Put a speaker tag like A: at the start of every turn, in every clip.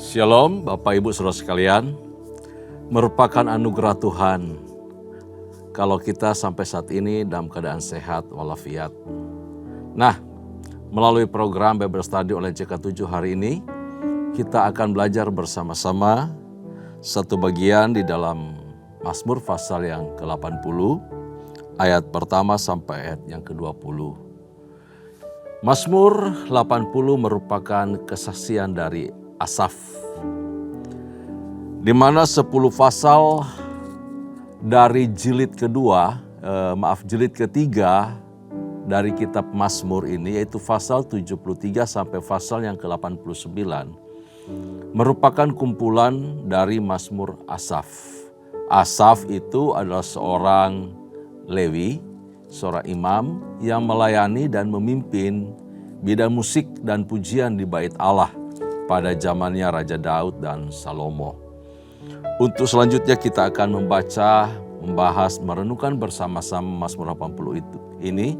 A: Shalom Bapak Ibu Saudara sekalian, merupakan anugerah Tuhan kalau kita sampai saat ini dalam keadaan sehat walafiat. Nah, melalui program Bible Study oleh CK7 hari ini, kita akan belajar bersama-sama satu bagian di dalam Mazmur pasal yang ke-80, ayat pertama sampai ayat yang ke-20. Mazmur 80 merupakan kesaksian dari Asaf, di mana 10 pasal dari jilid ketiga dari kitab Mazmur ini, yaitu pasal 73 sampai pasal yang ke-89, merupakan kumpulan dari Mazmur Asaf. Asaf itu adalah seorang Lewi, seorang imam yang melayani dan memimpin bidang musik dan pujian di Bait Allah pada zamannya Raja Daud dan Salomo. Untuk selanjutnya kita akan membaca, membahas, merenungkan bersama-sama Mazmur 80 ini.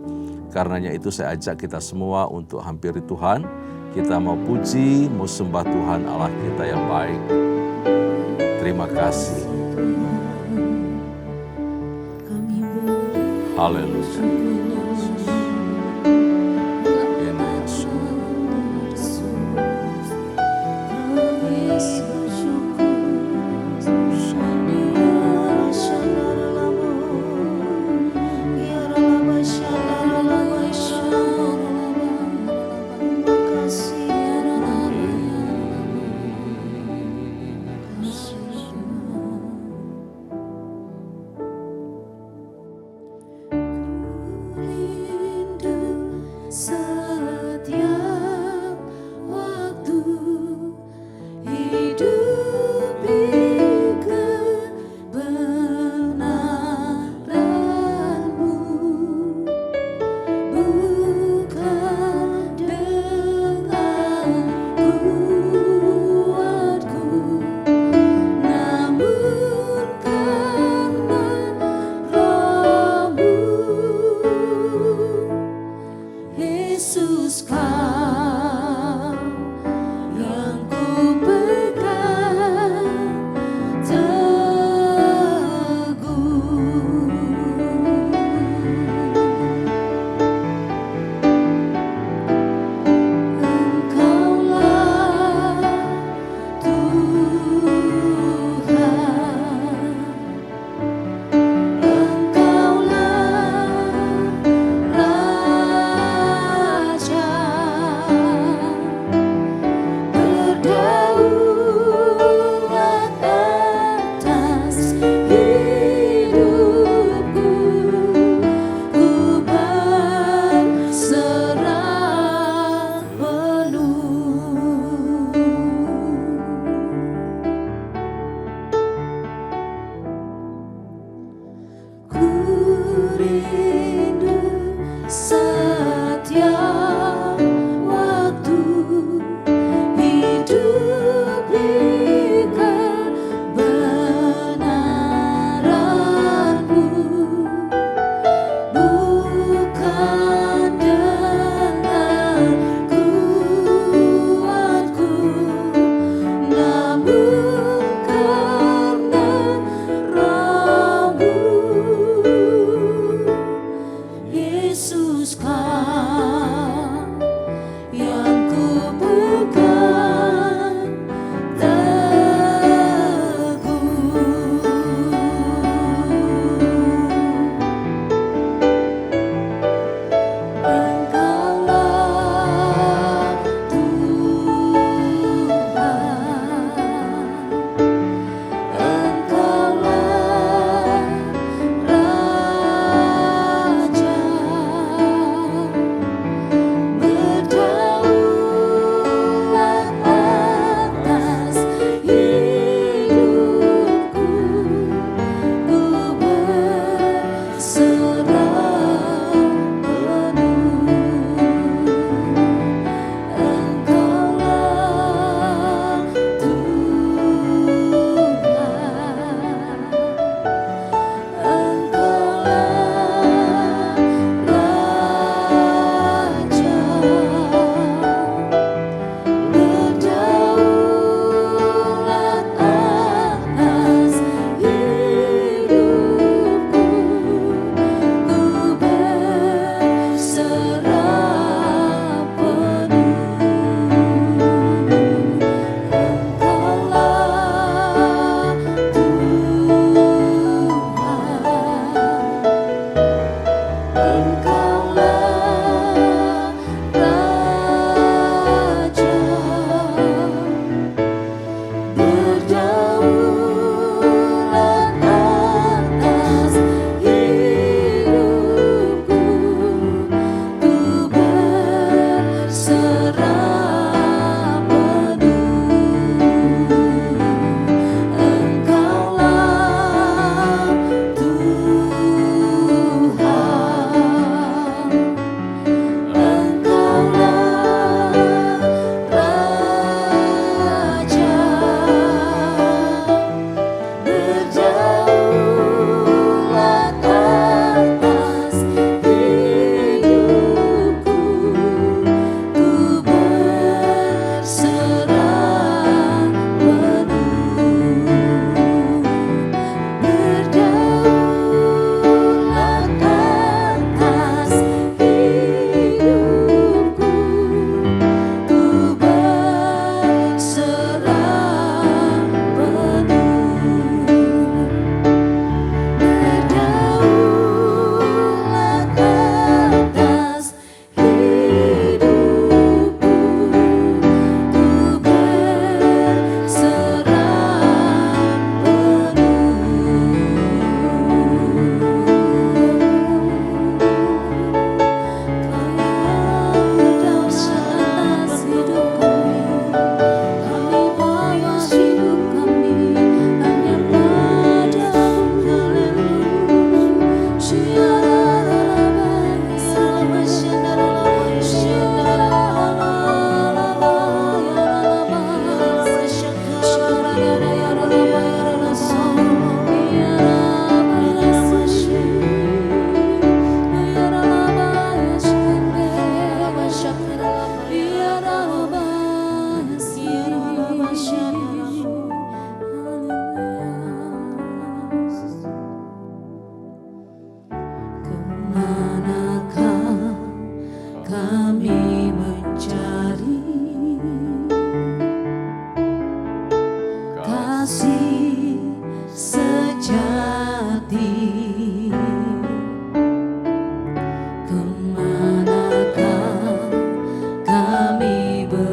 A: Karenanya itu saya ajak kita semua untuk hampiri Tuhan. Kita mau puji, mau sembah Tuhan Allah kita yang baik. Terima kasih. Haleluya.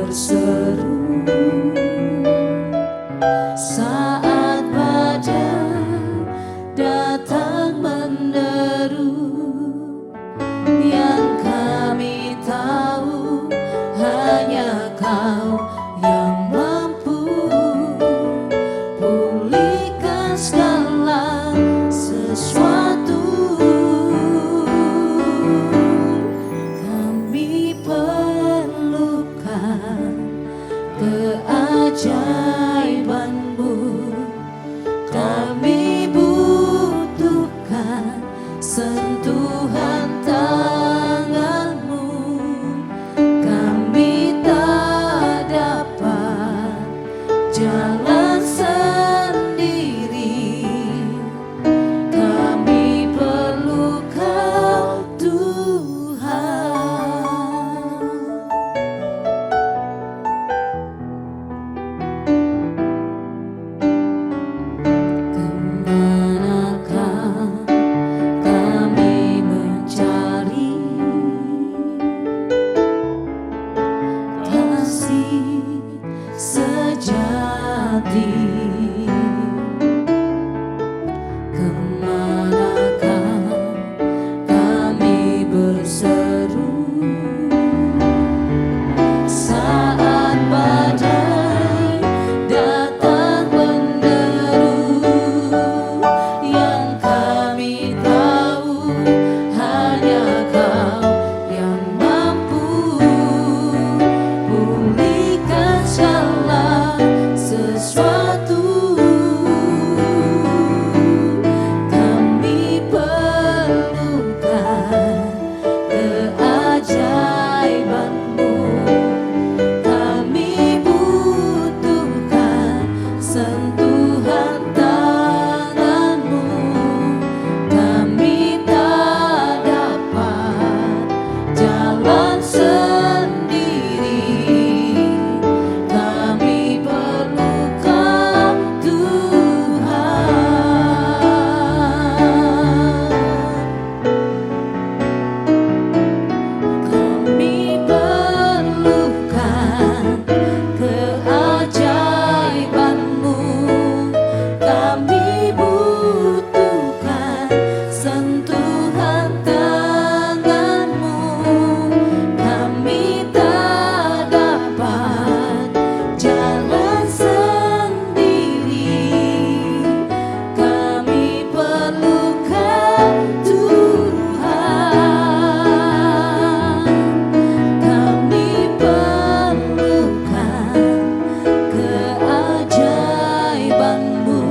B: berseru saat badai datang menderu. Yang kami tahu hanya Kau yang mampu pulihkan segala sesuatu. Kami perlukan keajaiban-Mu, kami butuhkan sentuhan tangan-Mu. Kami tak dapat jalan sendiri, kami perlu Kau Tuhan. Kemanakah kami mencari kasih sejati? Kemanakah kami berseru saat badai datang menderu? Yang kami tahu hanya Kau yang mampu pulihkan segala sesuatu. Kami perlukan keajaiban-Mu, kami butuhkan sentuhan tangan-Mu. Kami tak dapat jalan sendiri, kami perlu Kau Tuhan. Kami perlukan keajaiban-Mu, kami butuhkan sentuhan tangan-Mu. Kami tak dapat jalan sendiri, kami perlu Kau Tuhan. Kami perlukan keajaiban-Mu,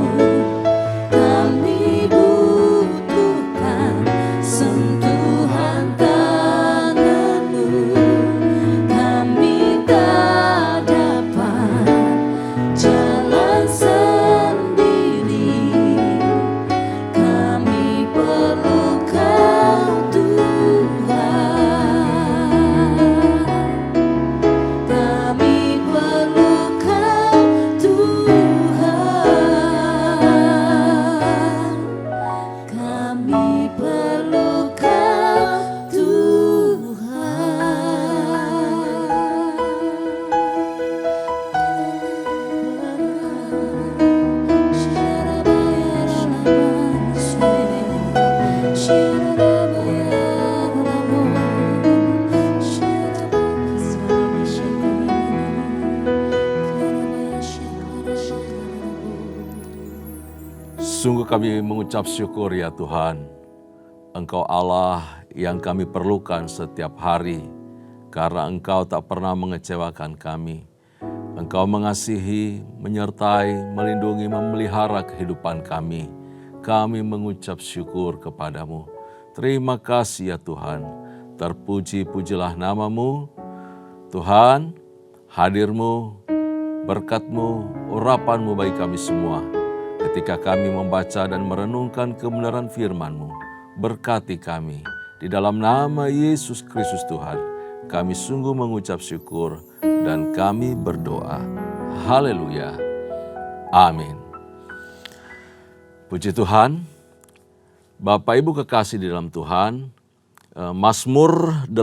B: kami butuhkan sentuhan tangan-Mu. Kami tak dapat jalan sendiri, kami perlu Kau Tuhan. Kami perlu Kau Tuhan. Kami perlu Kau
A: Sungguh kami mengucap syukur ya Tuhan, Engkau Allah yang kami perlukan setiap hari, karena Engkau tak pernah mengecewakan kami. Engkau mengasihi, menyertai, melindungi, memelihara kehidupan kami. Kami mengucap syukur kepadamu. Terima kasih ya Tuhan, terpuji-pujilah nama-Mu. Tuhan, hadir-Mu, berkat-Mu, urapan-Mu bagi kami semua. Ketika kami membaca dan merenungkan kebenaran firman-Mu, berkati kami. Di dalam nama Yesus Kristus Tuhan, kami sungguh mengucap syukur dan kami berdoa. Haleluya. Amin. Puji Tuhan, Bapak Ibu kekasih di dalam Tuhan, Mazmur 80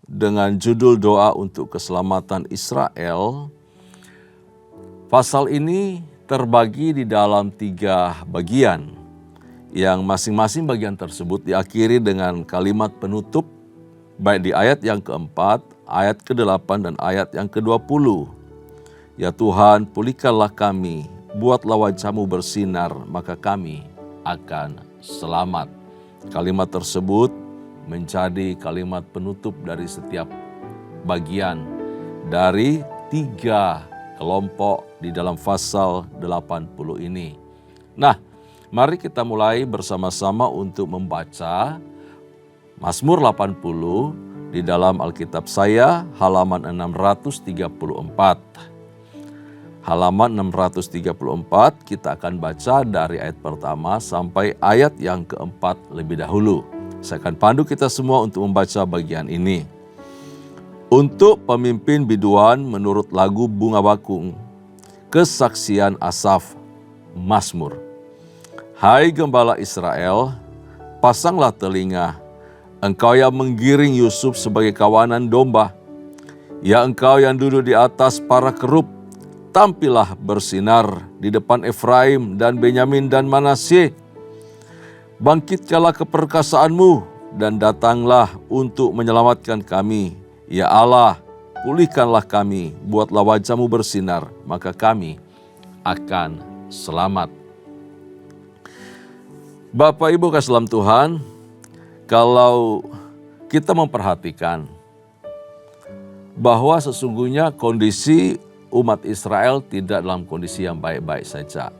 A: dengan judul doa untuk keselamatan Israel. Pasal ini terbagi di dalam 3 bagian, yang masing-masing bagian tersebut diakhiri dengan kalimat penutup, baik di ayat yang keempat, ayat ke-8, dan ayat yang ke-20. Ya Tuhan, pulihkanlah kami, buatlah wajah-Mu bersinar, maka kami akan selamat. Kalimat tersebut menjadi kalimat penutup dari setiap bagian dari 3 kelompok di dalam pasal 80 ini. Nah, mari kita mulai bersama-sama untuk membaca Mazmur 80 di dalam Alkitab saya, halaman 634. Halaman 634 kita akan baca dari ayat pertama sampai ayat yang keempat lebih dahulu. Saya akan pandu kita semua untuk membaca bagian ini. Untuk pemimpin biduan menurut lagu Bunga Bakung, kesaksian Asaf, Mazmur. Hai gembala Israel, pasanglah telinga, engkau yang menggiring Yusuf sebagai kawanan domba. Ya engkau yang duduk di atas para kerub, tampillah bersinar di depan Efraim dan Benyamin dan Manasye. Bangkitkanlah keperkasaanmu dan datanglah untuk menyelamatkan kami. Ya Allah, pulihkanlah kami, buatlah wajah-Mu bersinar, maka kami akan selamat. Bapak Ibu kasih dalam Tuhan, kalau kita memperhatikan bahwa sesungguhnya kondisi umat Israel tidak dalam kondisi yang baik-baik saja.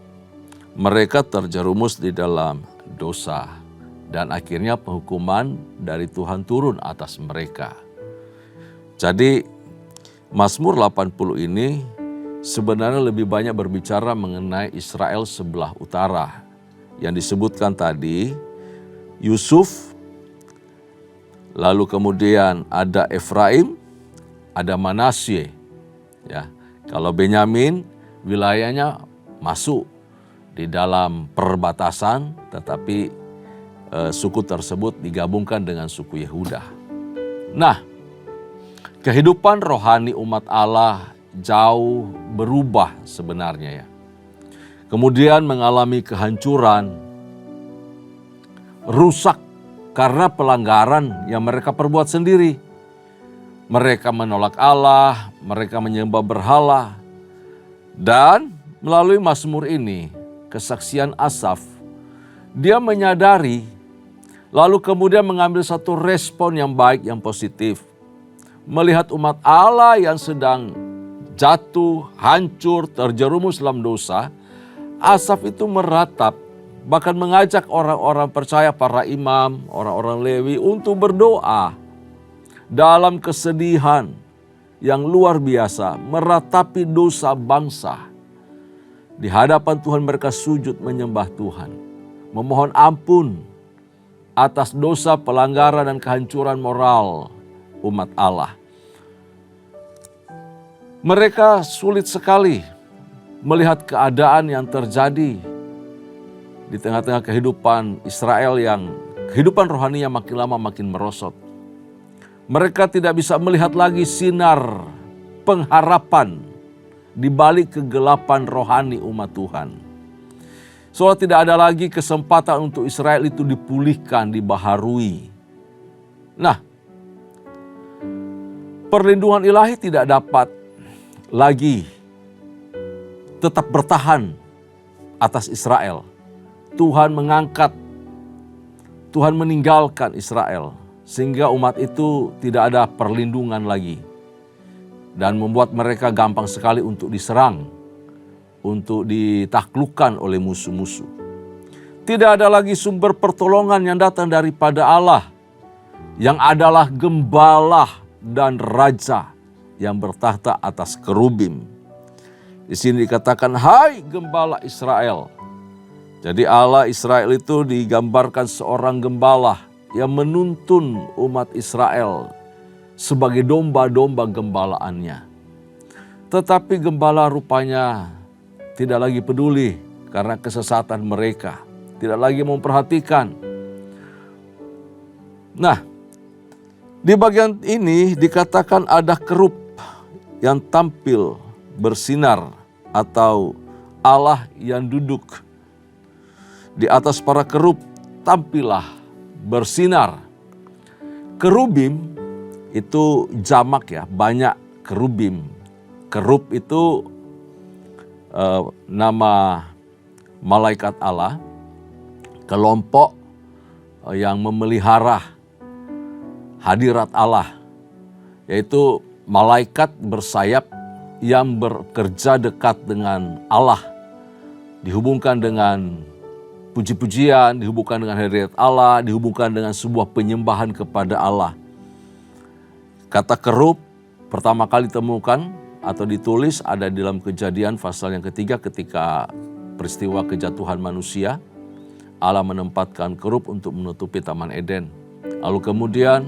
A: Mereka terjerumus di dalam dosa dan akhirnya penghukuman dari Tuhan turun atas mereka. Jadi Mazmur 80 ini sebenarnya lebih banyak berbicara mengenai Israel sebelah utara. Yang disebutkan tadi Yusuf, lalu kemudian ada Efraim, ada Manasye. Ya, kalau Benyamin wilayahnya masuk di dalam perbatasan, tetapi suku tersebut digabungkan dengan suku Yehuda. Nah, kehidupan rohani umat Allah jauh berubah sebenarnya ya. Kemudian mengalami kehancuran, rusak karena pelanggaran yang mereka perbuat sendiri. Mereka menolak Allah, mereka menyembah berhala. Dan melalui Mazmur ini, kesaksian Asaf, dia menyadari, lalu kemudian mengambil satu respon yang baik, yang positif. Melihat umat Allah yang sedang jatuh, hancur, terjerumus dalam dosa, Asaf itu meratap, bahkan mengajak orang-orang percaya, para imam, orang-orang Lewi untuk berdoa dalam kesedihan yang luar biasa, meratapi dosa bangsa. Di hadapan Tuhan mereka sujud menyembah Tuhan, memohon ampun atas dosa, pelanggaran, dan kehancuran moral umat Allah. Mereka sulit sekali melihat keadaan yang terjadi di tengah-tengah kehidupan Israel yang kehidupan rohaninya makin lama makin merosot. Mereka tidak bisa melihat lagi sinar pengharapan di balik kegelapan rohani umat Tuhan. Soalnya tidak ada lagi kesempatan untuk Israel itu dipulihkan, dibaharui. Nah, perlindungan ilahi tidak dapat lagi tetap bertahan atas Israel. Tuhan mengangkat, Tuhan meninggalkan Israel, sehingga umat itu tidak ada perlindungan lagi. Dan membuat mereka gampang sekali untuk diserang, untuk ditaklukkan oleh musuh-musuh. Tidak ada lagi sumber pertolongan yang datang daripada Allah, yang adalah gembala dan raja yang bertahta atas kerubim. Di sini dikatakan, hai gembala Israel. Jadi Allah Israel itu digambarkan seorang gembala yang menuntun umat Israel sebagai domba-domba gembalaannya. Tetapi gembala rupanya tidak lagi peduli karena kesesatan mereka. Tidak lagi memperhatikan. Nah, Di bagian ini dikatakan ada kerup yang tampil bersinar atau Allah yang duduk. Di atas para kerup tampillah bersinar. Kerubim itu jamak ya, banyak kerubim. Kerub itu nama malaikat Allah, kelompok yang memelihara hadirat Allah, yaitu malaikat bersayap yang bekerja dekat dengan Allah, dihubungkan dengan puji-pujian, dihubungkan dengan hadirat Allah, dihubungkan dengan sebuah penyembahan kepada Allah. Kata kerub pertama kali ditemukan atau ditulis ada di dalam Kejadian pasal yang ketiga ketika peristiwa kejatuhan manusia. Allah menempatkan kerub untuk menutupi Taman Eden. Lalu kemudian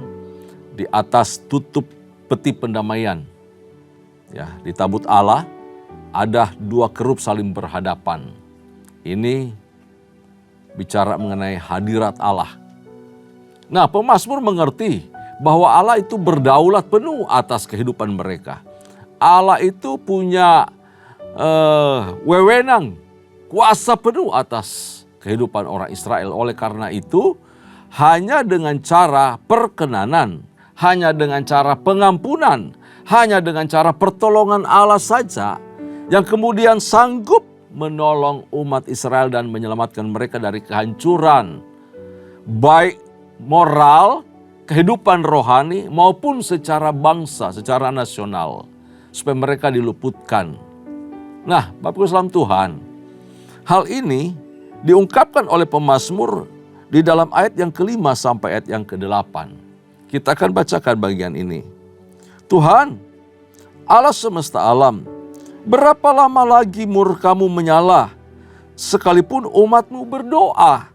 A: di atas tutup peti pendamaian, ya, di tabut Allah ada dua kerub saling berhadapan. Ini bicara mengenai hadirat Allah. Nah, pemazmur mengerti bahwa Allah itu berdaulat penuh atas kehidupan mereka. Allah itu punya wewenang, kuasa penuh atas kehidupan orang Israel. Oleh karena itu, hanya dengan cara perkenanan, hanya dengan cara pengampunan, hanya dengan cara pertolongan Allah saja yang kemudian sanggup menolong umat Israel dan menyelamatkan mereka dari kehancuran, baik moral, kehidupan rohani maupun secara bangsa, secara nasional, supaya mereka diluputkan. Nah, Bapak Ibu saudara Tuhan, hal ini diungkapkan oleh pemazmur di dalam ayat yang ke-5 sampai ayat yang ke-8. Kita akan bacakan bagian ini. Tuhan, Allah semesta alam, berapa lama lagi murka-Mu menyala, sekalipun umat-Mu berdoa?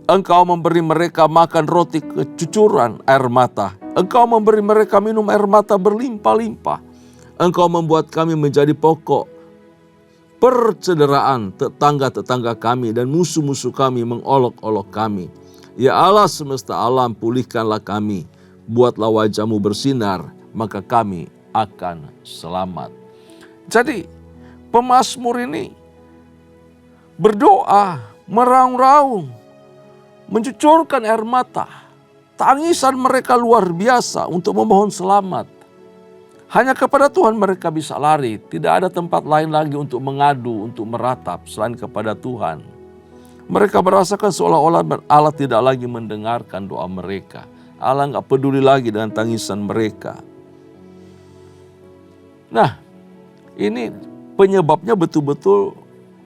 A: Engkau memberi mereka makan roti kecucuran air mata. Engkau memberi mereka minum air mata berlimpah-limpah. Engkau membuat kami menjadi pokok percederaan tetangga-tetangga kami dan musuh-musuh kami mengolok-olok kami. Ya Allah semesta alam, pulihkanlah kami. Buatlah wajah-Mu bersinar, maka kami akan selamat. Jadi pemazmur ini berdoa, meraung-raung, mencucurkan air mata. Tangisan mereka luar biasa untuk memohon selamat. Hanya kepada Tuhan mereka bisa lari. Tidak ada tempat lain lagi untuk mengadu, untuk meratap selain kepada Tuhan. Mereka merasakan seolah-olah Allah tidak lagi mendengarkan doa mereka. Allah nggak peduli lagi dengan tangisan mereka. Nah, ini penyebabnya betul-betul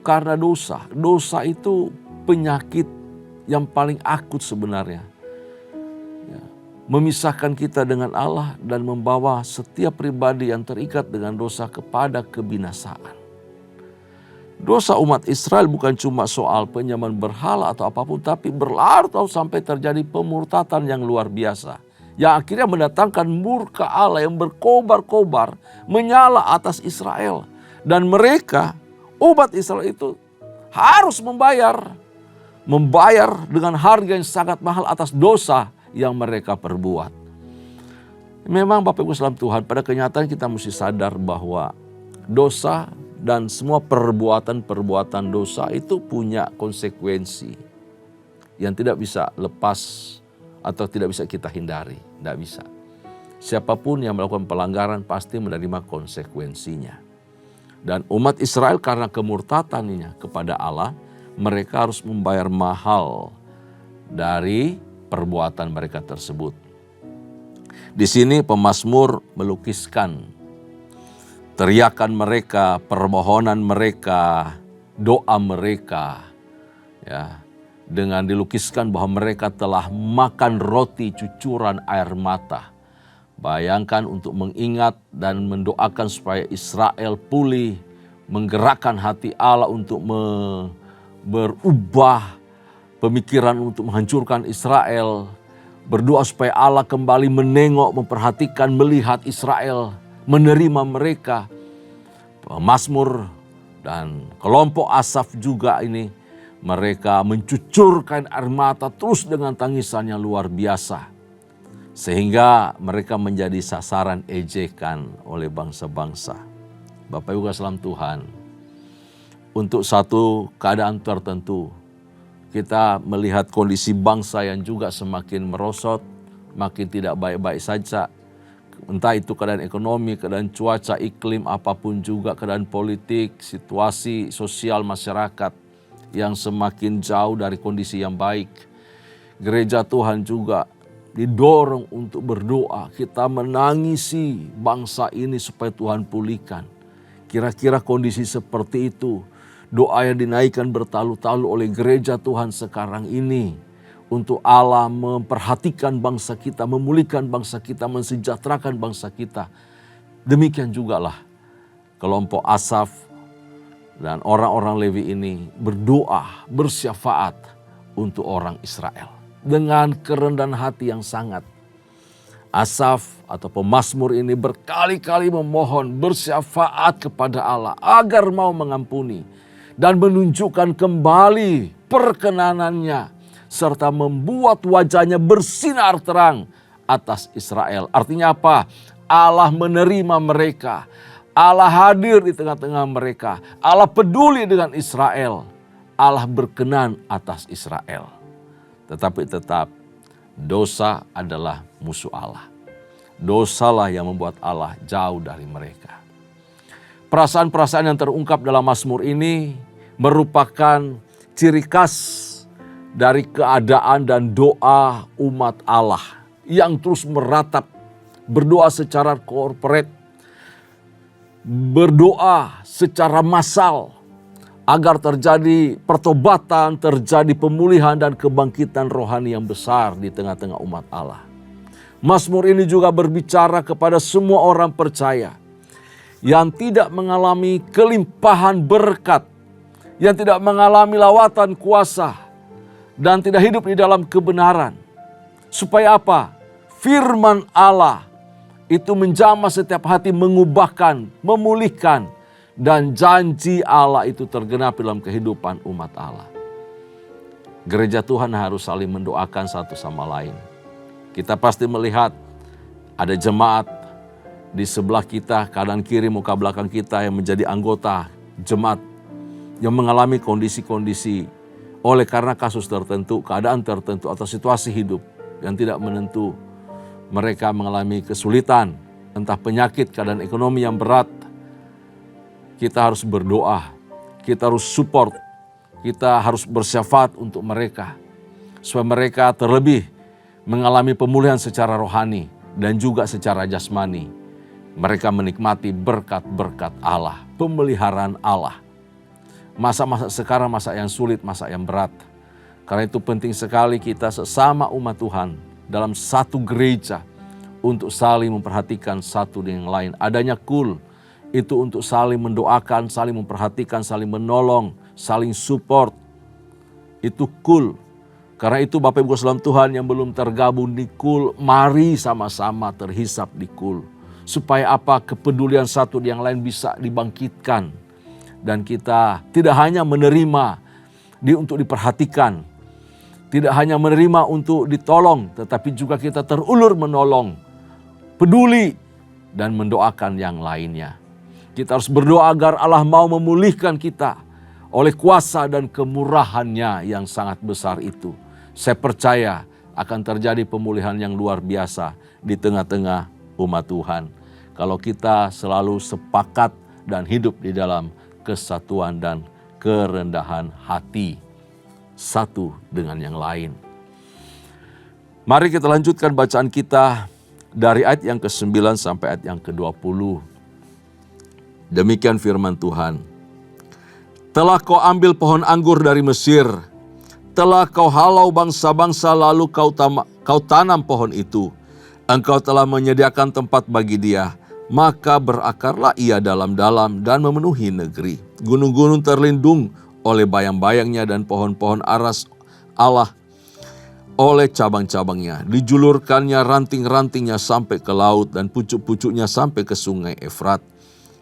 A: karena dosa. Dosa itu penyakit yang paling akut sebenarnya. Ya, memisahkan kita dengan Allah dan membawa setiap pribadi yang terikat dengan dosa kepada kebinasaan. Dosa umat Israel bukan cuma soal penyembahan berhala atau apapun, tapi berlarut sampai terjadi pemurtatan yang luar biasa. Yang akhirnya mendatangkan murka Allah yang berkobar-kobar menyala atas Israel. Dan mereka, umat Israel itu harus membayar dengan harga yang sangat mahal atas dosa yang mereka perbuat. Memang Bapak Ibu saudara Tuhan, pada kenyataan kita mesti sadar bahwa dosa dan semua perbuatan dosa itu punya konsekuensi yang tidak bisa lepas atau tidak bisa kita hindari. Tidak bisa. Siapapun yang melakukan pelanggaran pasti menerima konsekuensinya. Dan umat Israel karena kemurtatannya kepada Allah, mereka harus membayar mahal dari perbuatan mereka tersebut. Di sini pemazmur melukiskan teriakan mereka, permohonan mereka, doa mereka, ya, dengan dilukiskan bahwa mereka telah makan roti cucuran air mata. Bayangkan untuk mengingat dan mendoakan supaya Israel pulih, menggerakkan hati Allah untuk berubah pemikiran untuk menghancurkan Israel. Berdoa supaya Allah kembali menengok, memperhatikan, melihat Israel, menerima mereka. Mazmur dan kelompok Asaf juga ini, mereka mencucurkan air mata terus dengan tangisan yang luar biasa. Sehingga mereka menjadi sasaran ejekan oleh bangsa-bangsa. Bapak Ibu salam Tuhan, untuk satu keadaan tertentu, kita melihat kondisi bangsa yang juga semakin merosot, makin tidak baik-baik saja. Entah itu keadaan ekonomi, keadaan cuaca, iklim, apapun juga, keadaan politik, situasi sosial masyarakat yang semakin jauh dari kondisi yang baik. Gereja Tuhan juga didorong untuk berdoa. Kita menangisi bangsa ini supaya Tuhan pulihkan. Kira-kira kondisi seperti itu, doa yang dinaikkan bertalu-talu oleh gereja Tuhan sekarang ini untuk Allah memperhatikan bangsa kita, memulihkan bangsa kita, mensejahterakan bangsa kita. Demikian jugalah kelompok Asaf dan orang-orang Lewi ini berdoa, bersyafaat untuk orang Israel dengan kerendahan hati yang sangat. Asaf atau pemazmur ini berkali-kali memohon, bersyafaat kepada Allah agar mau mengampuni dan menunjukkan kembali perkenanannya serta membuat wajahnya bersinar terang atas Israel. Artinya apa? Allah menerima mereka. Allah hadir di tengah-tengah mereka. Allah peduli dengan Israel. Allah berkenan atas Israel. Tetapi tetap dosa adalah musuh Allah. Dosalah yang membuat Allah jauh dari mereka. Perasaan-perasaan yang terungkap dalam Mazmur ini merupakan ciri khas dari keadaan dan doa umat Allah yang terus meratap, berdoa secara korporat, berdoa secara massal agar terjadi pertobatan, terjadi pemulihan dan kebangkitan rohani yang besar di tengah-tengah umat Allah. Mazmur ini juga berbicara kepada semua orang percaya yang tidak mengalami kelimpahan berkat, yang tidak mengalami lawatan kuasa, dan tidak hidup di dalam kebenaran. Supaya apa? Firman Allah itu menjamah setiap hati, mengubahkan, memulihkan, dan janji Allah itu tergenapi dalam kehidupan umat Allah. Gereja Tuhan harus saling mendoakan satu sama lain. Kita pasti melihat ada jemaat di sebelah kita, kanan kiri, muka belakang kita yang menjadi anggota jemaat yang mengalami kondisi-kondisi oleh karena kasus tertentu, keadaan tertentu atau situasi hidup yang tidak menentu. Mereka mengalami kesulitan, entah penyakit, keadaan ekonomi yang berat. Kita harus berdoa, kita harus support, kita harus bersyafaat untuk mereka. Supaya mereka terlebih mengalami pemulihan secara rohani dan juga secara jasmani. Mereka menikmati berkat-berkat Allah, pemeliharaan Allah. Masa-masa sekarang masa yang sulit, masa yang berat. Karena itu penting sekali kita sesama umat Tuhan dalam satu gereja untuk saling memperhatikan satu dengan yang lain. Adanya kul itu untuk saling mendoakan, saling memperhatikan, saling menolong, saling support. Itu kul. Karena itu Bapak Ibu salam Tuhan yang belum tergabung di kul, mari sama-sama terhisap di kul. Supaya apa? Kepedulian satu yang lain bisa dibangkitkan. Dan kita tidak hanya menerima untuk diperhatikan. Tidak hanya menerima untuk ditolong, tetapi juga kita terulur menolong. Peduli dan mendoakan yang lainnya. Kita harus berdoa agar Allah mau memulihkan kita oleh kuasa dan kemurahannya yang sangat besar itu. Saya percaya akan terjadi pemulihan yang luar biasa di tengah-tengah umat Tuhan. Kalau kita selalu sepakat dan hidup di dalam kesatuan dan kerendahan hati satu dengan yang lain. Mari kita lanjutkan bacaan kita dari ayat yang ke-9 sampai ayat yang ke-20. Demikian firman Tuhan. Telah kau ambil pohon anggur dari Mesir, telah kau halau bangsa-bangsa lalu kau tanam pohon itu. Engkau telah menyediakan tempat bagi dia, maka berakarlah ia dalam-dalam dan memenuhi negeri. Gunung-gunung terlindung oleh bayang-bayangnya dan pohon-pohon aras Allah oleh cabang-cabangnya. Dijulurkannya ranting-rantingnya sampai ke laut dan pucuk-pucuknya sampai ke sungai Efrat.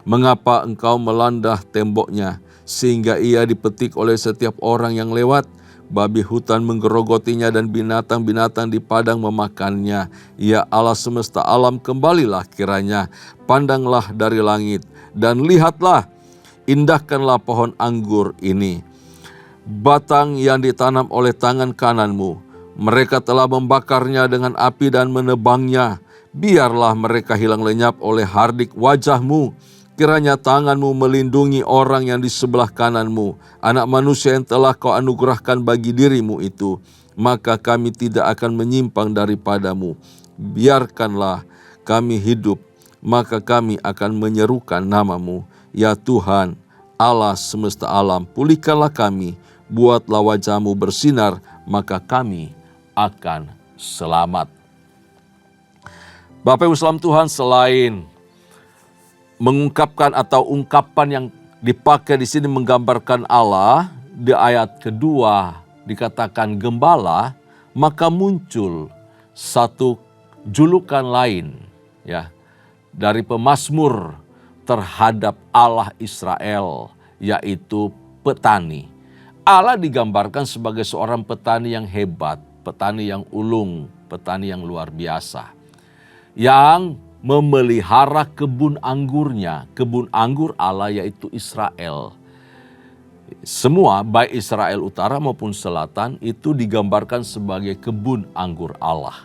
A: Mengapa engkau melandah temboknya sehingga ia dipetik oleh setiap orang yang lewat? babi hutan menggerogotinya dan binatang-binatang di padang memakannya. Ya Allah semesta alam, kembalilah kiranya, pandanglah dari langit dan lihatlah, indahkanlah pohon anggur ini, batang yang ditanam oleh tangan kananmu. Mereka telah membakarnya dengan api dan menebangnya. Biarlah mereka hilang lenyap oleh hardik wajahmu. Kiranya tanganmu melindungi orang yang di sebelah kananmu, anak manusia yang telah kau anugerahkan bagi dirimu itu. Maka kami tidak akan menyimpang daripadamu. Biarkanlah kami hidup, maka kami akan menyerukan namamu. Ya Tuhan, Allah semesta alam, pulihkanlah kami, buatlah wajahmu bersinar, maka kami akan selamat. Bapak Ibu salam Tuhan, selain mengungkapkan atau ungkapan yang dipakai di sini menggambarkan Allah, di ayat kedua dikatakan gembala, maka muncul satu julukan lain ya dari pemazmur terhadap Allah Israel, yaitu petani. Allah digambarkan sebagai seorang petani yang hebat, petani yang ulung, petani yang luar biasa, yang memelihara kebun anggurnya. Kebun anggur Allah yaitu Israel. Semua baik Israel utara maupun selatan itu digambarkan sebagai kebun anggur Allah.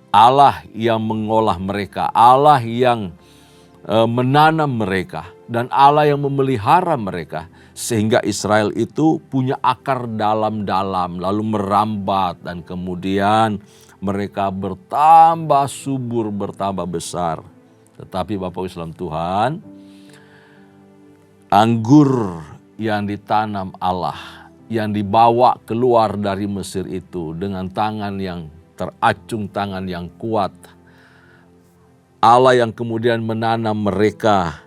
A: Allah yang mengolah mereka, Allah yang menanam mereka, dan Allah yang memelihara mereka. Sehingga Israel itu punya akar dalam-dalam, lalu merambat, dan kemudian mereka bertambah subur, bertambah besar. Tetapi Bapak Islam Tuhan, anggur yang ditanam Allah, yang dibawa keluar dari Mesir itu dengan tangan yang teracung, tangan yang kuat, Allah yang kemudian menanam mereka,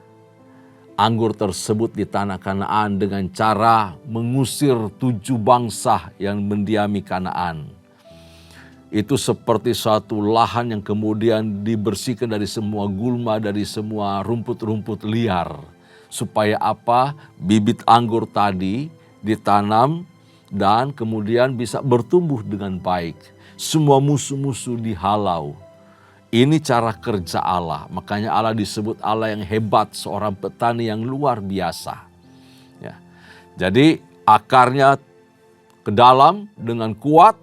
A: anggur tersebut di tanah Kanaan dengan cara mengusir 7 bangsa yang mendiami Kanaan. Itu seperti suatu lahan yang kemudian dibersihkan dari semua gulma, dari semua rumput-rumput liar. Supaya apa? Bibit anggur tadi ditanam dan kemudian bisa bertumbuh dengan baik. Semua musuh-musuh dihalau. Ini cara kerja Allah. Makanya Allah disebut Allah yang hebat, seorang petani yang luar biasa. Ya. Jadi akarnya ke dalam dengan kuat,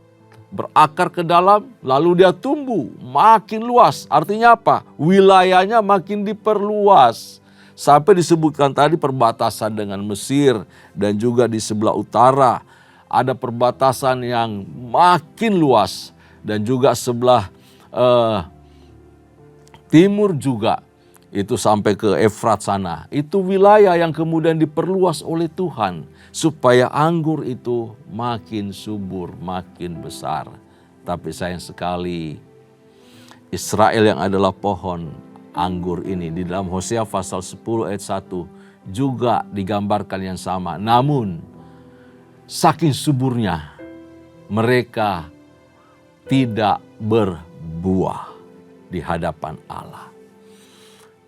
A: berakar ke dalam, lalu dia tumbuh makin luas. Artinya apa? Wilayahnya makin diperluas. Sampai disebutkan tadi perbatasan dengan Mesir dan juga di sebelah utara ada perbatasan yang makin luas, dan juga sebelah timur juga itu sampai ke Efrat sana. Itu wilayah yang kemudian diperluas oleh Tuhan supaya anggur itu makin subur, makin besar. Tapi sayang sekali, Israel yang adalah pohon anggur ini di dalam Hosea pasal 10 ayat 1 juga digambarkan yang sama. Namun saking suburnya mereka tidak berbuah di hadapan Allah.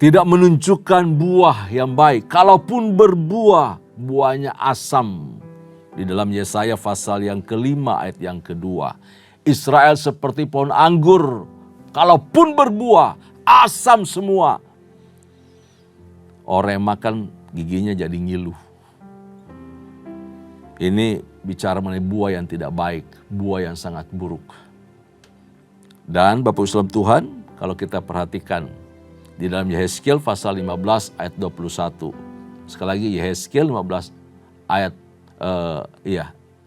A: Tidak menunjukkan buah yang baik. Kalaupun berbuah, buahnya asam. Di dalam Yesaya pasal yang kelima ayat yang kedua. Israel seperti pohon anggur. Kalaupun berbuah, asam semua. Orang yang makan giginya jadi ngilu. Ini bicara mengenai buah yang tidak baik. Buah yang sangat buruk. Dan Bapak Islam Tuhan, kalau kita perhatikan di dalam Yehezkiel pasal 15 ayat 21. Sekali lagi Yehezkiel 15 ayat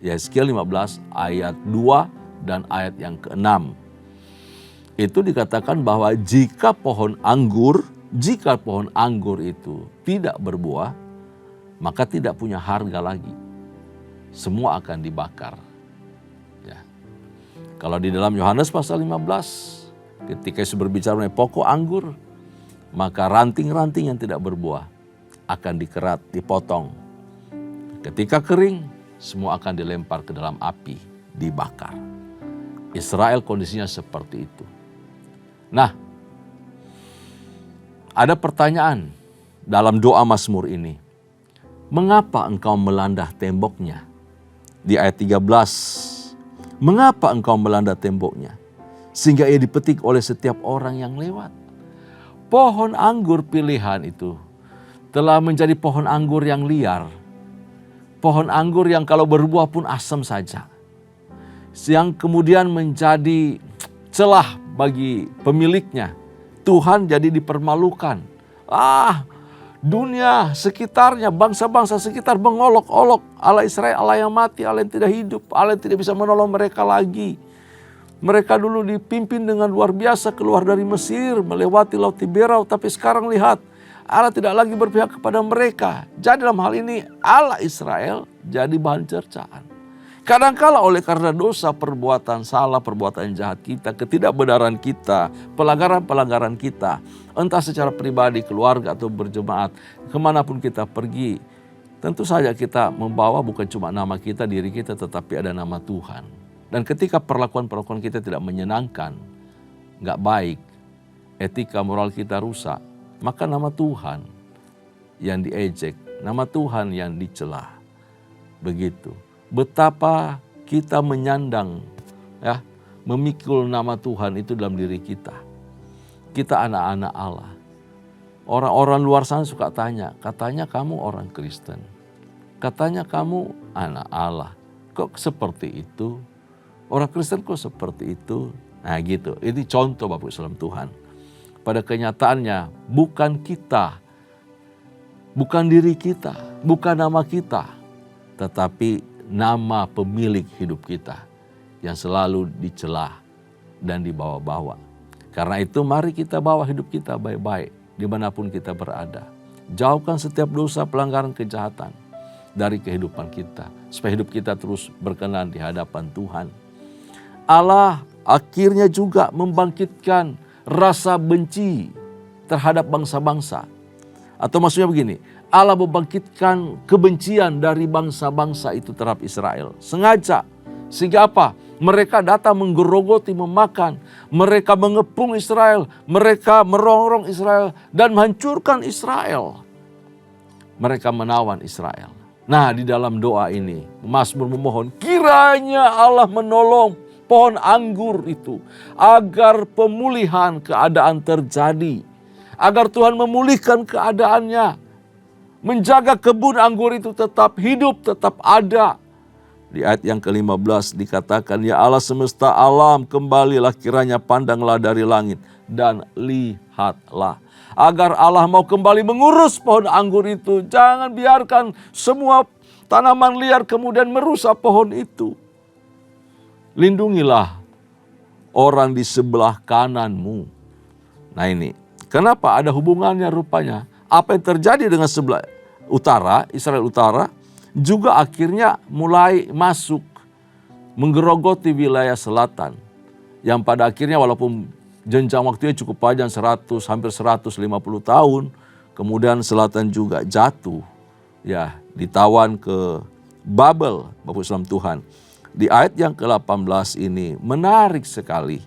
A: Yehezkiel 15 ayat 2 dan ayat yang ke-6. Itu dikatakan bahwa jika pohon anggur itu tidak berbuah, maka tidak punya harga lagi. Semua akan dibakar. Ya. Kalau di dalam Yohanes pasal 15, ketika Yesus berbicara mengenai pokok anggur, maka ranting-ranting yang tidak berbuah akan dikerat, dipotong. Ketika kering, semua akan dilempar ke dalam api, dibakar. Israel kondisinya seperti itu. Nah, ada pertanyaan dalam doa Mazmur ini. Mengapa engkau melandah temboknya? Di ayat 13, mengapa engkau melanda temboknya, sehingga ia dipetik oleh setiap orang yang lewat? Pohon anggur pilihan itu telah menjadi pohon anggur yang liar. Pohon anggur yang kalau berbuah pun asam saja. Yang kemudian menjadi celah bagi pemiliknya. Tuhan jadi dipermalukan. Dunia sekitarnya, bangsa-bangsa sekitar mengolok-olok Allah Israel, Allah yang mati, Allah yang tidak hidup, Allah yang tidak bisa menolong mereka lagi. Mereka dulu dipimpin dengan luar biasa keluar dari Mesir, melewati Laut Tiberau, tapi sekarang lihat, Allah tidak lagi berpihak kepada mereka. Jadi dalam hal ini Allah Israel jadi bahan cercaan. Kadangkala oleh karena dosa, perbuatan salah, perbuatan jahat kita, ketidakbenaran kita, pelanggaran-pelanggaran kita, entah secara pribadi, keluarga atau berjemaat, kemanapun kita pergi, tentu saja kita membawa bukan cuma nama kita, diri kita, tetapi ada nama Tuhan. Dan ketika perlakuan-perlakuan kita tidak menyenangkan, nggak baik, etika moral kita rusak, maka nama Tuhan yang diejek, nama Tuhan yang dicela. Begitu. Betapa kita menyandang, memikul nama Tuhan itu dalam diri kita. Kita anak-anak Allah. Orang-orang luar sana suka tanya, katanya kamu orang Kristen. Katanya kamu anak Allah. Kok seperti itu? Orang Kristen kok seperti itu? Nah gitu, ini contoh Bapak Salam Tuhan. Pada kenyataannya bukan kita, bukan diri kita, bukan nama kita, tetapi nama pemilik hidup kita yang selalu dicela dan dibawa-bawa. Karena itu mari kita bawa hidup kita baik-baik dimanapun kita berada. Jauhkan setiap dosa, pelanggaran, kejahatan dari kehidupan kita. Supaya hidup kita terus berkenan di hadapan Tuhan. Allah akhirnya juga membangkitkan rasa benci terhadap bangsa-bangsa. Atau maksudnya begini, Allah membangkitkan kebencian dari bangsa-bangsa itu terhadap Israel. Sengaja. Sehingga apa? Mereka datang menggerogoti, memakan. Mereka mengepung Israel. Mereka merongrong Israel dan menghancurkan Israel. Mereka menawan Israel. Nah, di dalam doa ini, Mazmur memohon, kiranya Allah menolong pohon anggur itu. Agar pemulihan keadaan terjadi. Agar Tuhan memulihkan keadaannya. Menjaga kebun anggur itu tetap hidup, tetap ada. Di ayat yang ke-15 dikatakan, ya Allah semesta alam, kembalilah kiranya pandanglah dari langit dan lihatlah. Agar Allah mau kembali mengurus pohon anggur itu. Jangan biarkan semua tanaman liar kemudian merusak pohon itu. Lindungilah orang di sebelah kananmu. Nah ini, kenapa ada hubungannya rupanya? Apa yang terjadi dengan sebelah utara, Israel Utara, juga akhirnya mulai masuk menggerogoti wilayah selatan. Yang pada akhirnya walaupun jenjang waktunya cukup panjang, hampir 150 tahun, kemudian selatan juga jatuh, ditawan ke Babel, Bapak Islam Tuhan. Di ayat yang ke-18 ini menarik sekali.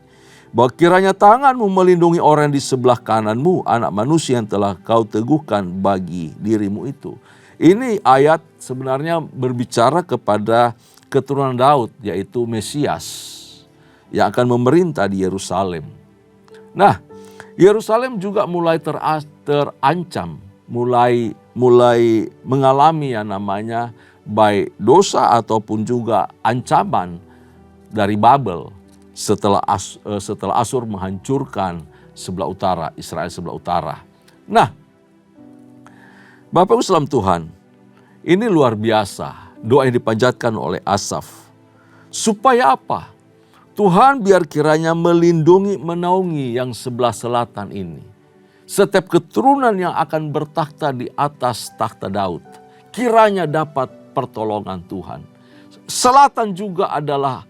A: Bahwa kiranya tanganmu melindungi orang di sebelah kananmu, anak manusia yang telah kau teguhkan bagi dirimu itu. Ini ayat sebenarnya berbicara kepada keturunan Daud, yaitu Mesias, yang akan memerintah di Yerusalem. Nah, Yerusalem juga mulai terancam, mulai mengalami yang namanya baik dosa ataupun juga ancaman dari Babel. Setelah Asyur menghancurkan sebelah utara, Israel sebelah utara. Nah, Bapak Islam Tuhan, ini luar biasa doa yang dipanjatkan oleh Asaf. Supaya apa? Tuhan biar kiranya melindungi, menaungi yang sebelah selatan ini. Setiap keturunan yang akan bertakhta di atas takhta Daud, kiranya dapat pertolongan Tuhan. Selatan juga adalah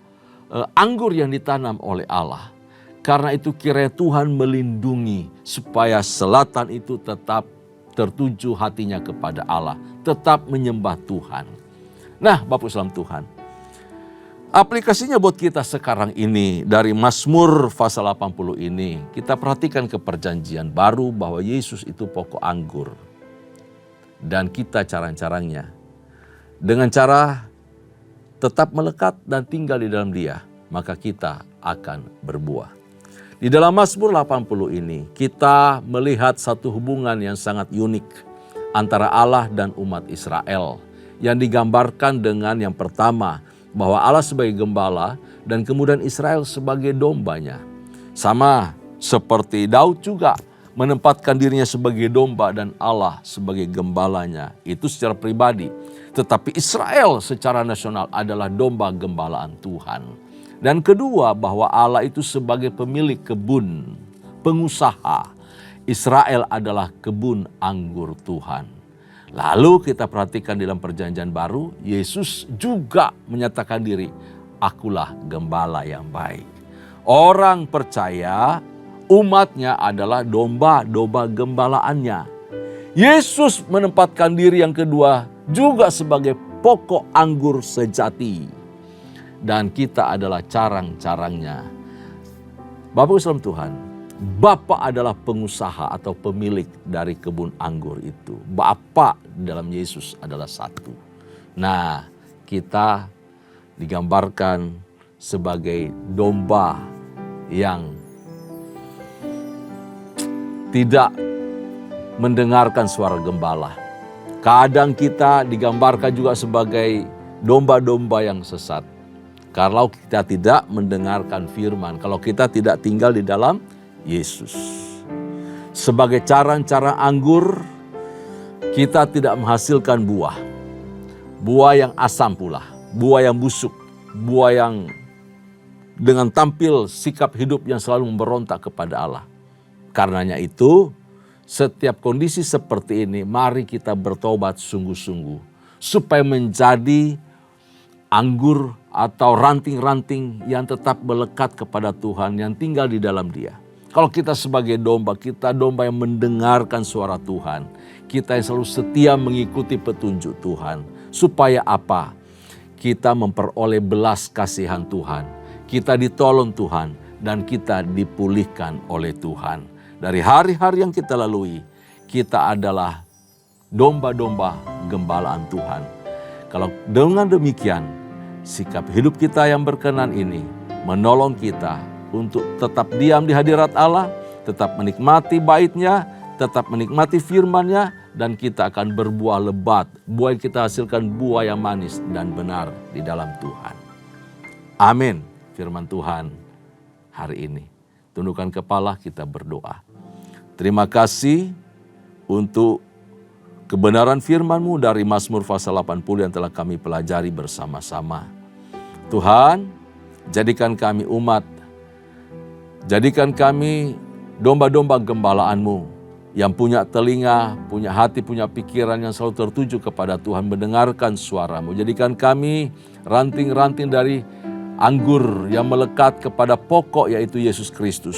A: anggur yang ditanam oleh Allah. Karena itu kiranya Tuhan melindungi supaya selatan itu tetap tertuju hatinya kepada Allah. Tetap menyembah Tuhan. Nah Bapak Islam Tuhan, aplikasinya buat kita sekarang ini dari Mazmur pasal 80 ini, kita perhatikan ke perjanjian baru bahwa Yesus itu pokok anggur. Dan kita cara-caranya dengan cara tetap melekat dan tinggal di dalam Dia, maka kita akan berbuah. Di dalam Mazmur 80 ini, kita melihat satu hubungan yang sangat unik antara Allah dan umat Israel, yang digambarkan dengan yang pertama, bahwa Allah sebagai gembala dan kemudian Israel sebagai dombanya. Sama seperti Daud juga menempatkan dirinya sebagai domba dan Allah sebagai gembalanya. Itu secara pribadi. Tetapi Israel secara nasional adalah domba gembalaan Tuhan. Dan kedua, bahwa Allah itu sebagai pemilik kebun, pengusaha. Israel adalah kebun anggur Tuhan. Lalu kita perhatikan dalam perjanjian baru, Yesus juga menyatakan diri, akulah gembala yang baik. Orang percaya umatnya adalah domba-domba gembalaannya. Yesus menempatkan diri yang kedua juga sebagai pokok anggur sejati. Dan kita adalah carang-carangnya. Bapak Islam Tuhan, Bapa adalah pengusaha atau pemilik dari kebun anggur itu. Bapa dalam Yesus adalah satu. Nah, kita digambarkan sebagai domba yang tidak mendengarkan suara gembala. Kadang kita digambarkan juga sebagai domba-domba yang sesat. Kalau kita tidak mendengarkan firman, kalau kita tidak tinggal di dalam Yesus. Sebagai carang-carang anggur, kita tidak menghasilkan buah. Buah yang asam pula, buah yang busuk, buah yang dengan tampil sikap hidup yang selalu memberontak kepada Allah. Karenanya itu, setiap kondisi seperti ini, mari kita bertobat sungguh-sungguh. Supaya menjadi anggur atau ranting-ranting yang tetap melekat kepada Tuhan, yang tinggal di dalam Dia. Kalau kita sebagai domba, kita domba yang mendengarkan suara Tuhan. Kita yang selalu setia mengikuti petunjuk Tuhan. Supaya apa? Kita memperoleh belas kasihan Tuhan. Kita ditolong Tuhan dan kita dipulihkan oleh Tuhan. Dari hari-hari yang kita lalui, kita adalah domba-domba gembalaan Tuhan. Kalau dengan demikian, sikap hidup kita yang berkenan ini menolong kita untuk tetap diam di hadirat Allah, tetap menikmati bait-Nya, tetap menikmati firman-Nya, dan kita akan berbuah lebat. Buah yang kita hasilkan buah yang manis dan benar di dalam Tuhan. Amin. Firman Tuhan hari ini. Tundukkan kepala, kita berdoa. Terima kasih untuk kebenaran firman-Mu dari Mazmur pasal 80 yang telah kami pelajari bersama-sama. Tuhan, jadikan kami umat, jadikan kami domba-domba gembalaan-Mu yang punya telinga, punya hati, punya pikiran yang selalu tertuju kepada Tuhan, mendengarkan suara-Mu. Jadikan kami ranting-ranting dari anggur yang melekat kepada pokok, yaitu Yesus Kristus.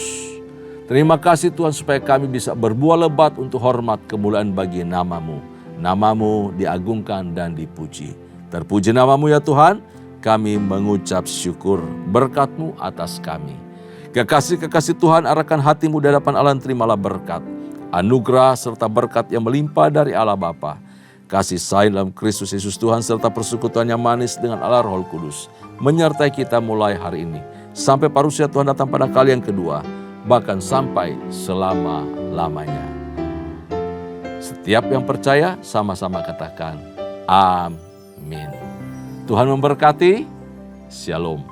A: Terima kasih Tuhan supaya kami bisa berbuah lebat untuk hormat kemuliaan bagi nama-Mu. Nama-Mu diagungkan dan dipuji. Terpuji nama-Mu ya Tuhan, kami mengucap syukur berkat-Mu atas kami. Kekasih-kekasih Tuhan, arahkan hatimu di hadapan Allah, terimalah berkat, anugerah serta berkat yang melimpah dari Allah Bapa, kasih sayang dalam Kristus Yesus Tuhan, serta persekutuan yang manis dengan Allah Roh Kudus, menyertai kita mulai hari ini, sampai parusia Tuhan datang pada kali yang kedua, bahkan sampai selama-lamanya. Setiap yang percaya sama-sama katakan, amin. Tuhan memberkati, shalom.